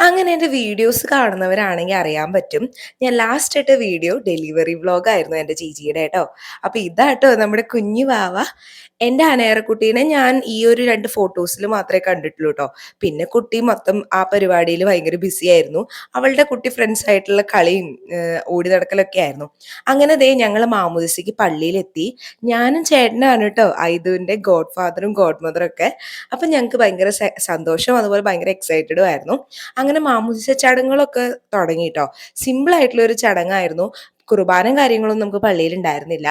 അങ്ങനെ എൻ്റെ വീഡിയോസ് കാണുന്നവരാണെങ്കിൽ അറിയാൻ പറ്റും. ഞാൻ ലാസ്റ്റ് ഇട്ട വീഡിയോ ഡെലിവറി വ്ലോഗായിരുന്നു എൻ്റെ ചേച്ചിയുടെ ട്ടോ. അപ്പൊ ഇതാട്ടോ നമ്മുടെ കുഞ്ഞു വാവ. എൻ്റെ അനേറക്കുട്ടീനെ ഞാൻ ഈ ഒരു 2 ഫോട്ടോസിൽ മാത്രമേ കണ്ടിട്ടുള്ളൂ ട്ടോ. പിന്നെ കുട്ടി മൊത്തം ആ പരിപാടിയിൽ ഭയങ്കര ബിസി ആയിരുന്നു. അവളുടെ കുട്ടി ഫ്രണ്ട്സ് ആയിട്ടുള്ള കളിയും ഓടി നടക്കലൊക്കെ ആയിരുന്നു. അങ്ങനെ ദേ ഞങ്ങൾ മാമോദിസയ്ക്ക് പള്ളിയിലെത്തി. ഞാനും ചേട്ടനാണ് ട്ടോ ഐദുവിൻ്റെ ഗോഡ് ഫാദറും ഗോഡ് മദറും ഒക്കെ. അപ്പം ഞങ്ങൾക്ക് ഭയങ്കര സന്തോഷവും അതുപോലെ ഭയങ്കര എക്സൈറ്റഡും ആയിരുന്നു. അങ്ങനെ മാമോദിസ ചടങ്ങുകളൊക്കെ തുടങ്ങി ട്ടോ. സിമ്പിൾ ആയിട്ടുള്ള ഒരു ചടങ്ങായിരുന്നു. കുർബാനയും കാര്യങ്ങളൊന്നും നമുക്ക് പള്ളിയിൽ ഉണ്ടായിരുന്നില്ല.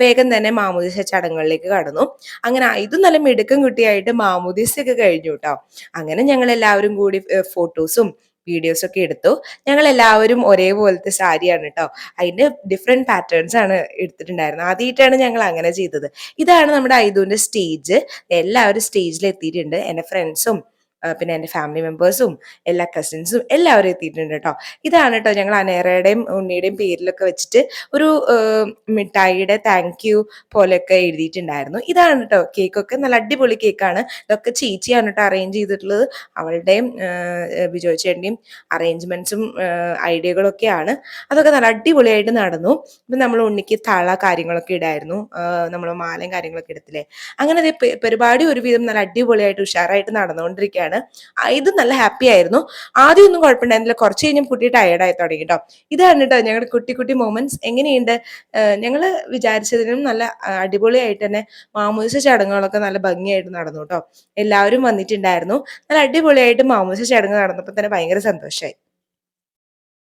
വേഗം തന്നെ മാമോദിസ ചടങ്ങുകളിലേക്ക് കടന്നു. അങ്ങനെ ഇതും നല്ല മിടുക്കം കുട്ടിയായിട്ട് മാമോദിസയൊക്കെ കഴിഞ്ഞു ട്ടോ. അങ്ങനെ ഞങ്ങൾ എല്ലാവരും കൂടി ഫോട്ടോസും വീഡിയോസൊക്കെ എടുത്തു. ഞങ്ങൾ എല്ലാവരും ഒരേപോലത്തെ സാരിയാണ് ട്ടോ. അതിന്റെ ഡിഫറെന്റ് പാറ്റേൺസ് ആണ് എടുത്തിട്ടുണ്ടായിരുന്നത്. ആദ്യമായിട്ടാണ് ഞങ്ങൾ അങ്ങനെ ചെയ്തത്. ഇതാണ് നമ്മുടെ ഐദുവിന്റെ സ്റ്റേജ്. എല്ലാവരും സ്റ്റേജിൽ എത്തിയിട്ടുണ്ട്. എൻ്റെ ഫ്രണ്ട്സും പിന്നെ എൻ്റെ ഫാമിലി മെമ്പേഴ്സും എല്ലാ കസിൻസും എല്ലാവരും എത്തിയിട്ടുണ്ട് കേട്ടോ. ഇതാണ് കേട്ടോ ഞങ്ങൾ അനേറയുടെയും ഉണ്ണിയുടെയും പേരിലൊക്കെ വെച്ചിട്ട് ഒരു മിഠായിയുടെ താങ്ക് യു പോലെയൊക്കെ എഴുതിയിട്ടുണ്ടായിരുന്നു. ഇതാണ് കേട്ടോ കേക്കൊക്കെ നല്ല അടിപൊളി കേക്കാണ്. ഇതൊക്കെ ചേച്ചിയാണ് കേട്ടോ അറേഞ്ച് ചെയ്തിട്ടുള്ളത്. അവളുടെയും ബിജോയ് ചേട്ടൻ്റെയും അറേഞ്ച്മെന്റ്സും ഐഡിയകളൊക്കെയാണ്. അതൊക്കെ നല്ല അടിപൊളിയായിട്ട് നടന്നു. ഇപ്പം നമ്മൾ ഉണ്ണിക്ക് തള കാര്യങ്ങളൊക്കെ ഇടായിരുന്നു. നമ്മൾ മാലയും കാര്യങ്ങളൊക്കെ എടുത്തില്ലേ. അങ്ങനെ പരിപാടി ഒരുവിധം നല്ല അടിപൊളിയായിട്ട് ഉഷാറായിട്ട് നടന്നുകൊണ്ടിരിക്കുകയാണ്. ഇത് നല്ല ഹാപ്പി ആയിരുന്നു. ആദ്യം ഒന്നും കുഴപ്പമുണ്ടായിരുന്നില്ല. കുറച്ച് കഴിഞ്ഞും കുട്ടി ടയർഡായി തുടങ്ങി കേട്ടോ. ഇതാണ് കേട്ടോ ഞങ്ങളുടെ കുട്ടി കുട്ടി മൊമെന്റ്സ്. എങ്ങനെയുണ്ട്? ഞങ്ങൾ വിചാരിച്ചതിനും നല്ല അടിപൊളിയായിട്ട് തന്നെ മാമോദിസ ചടങ്ങുകളൊക്കെ നല്ല ഭംഗിയായിട്ട് നടന്നു കേട്ടോ. എല്ലാവരും വന്നിട്ടുണ്ടായിരുന്നു. നല്ല അടിപൊളിയായിട്ട് മാമോദിസ ചടങ്ങ് നടന്നപ്പോൾ തന്നെ ഭയങ്കര സന്തോഷമായി.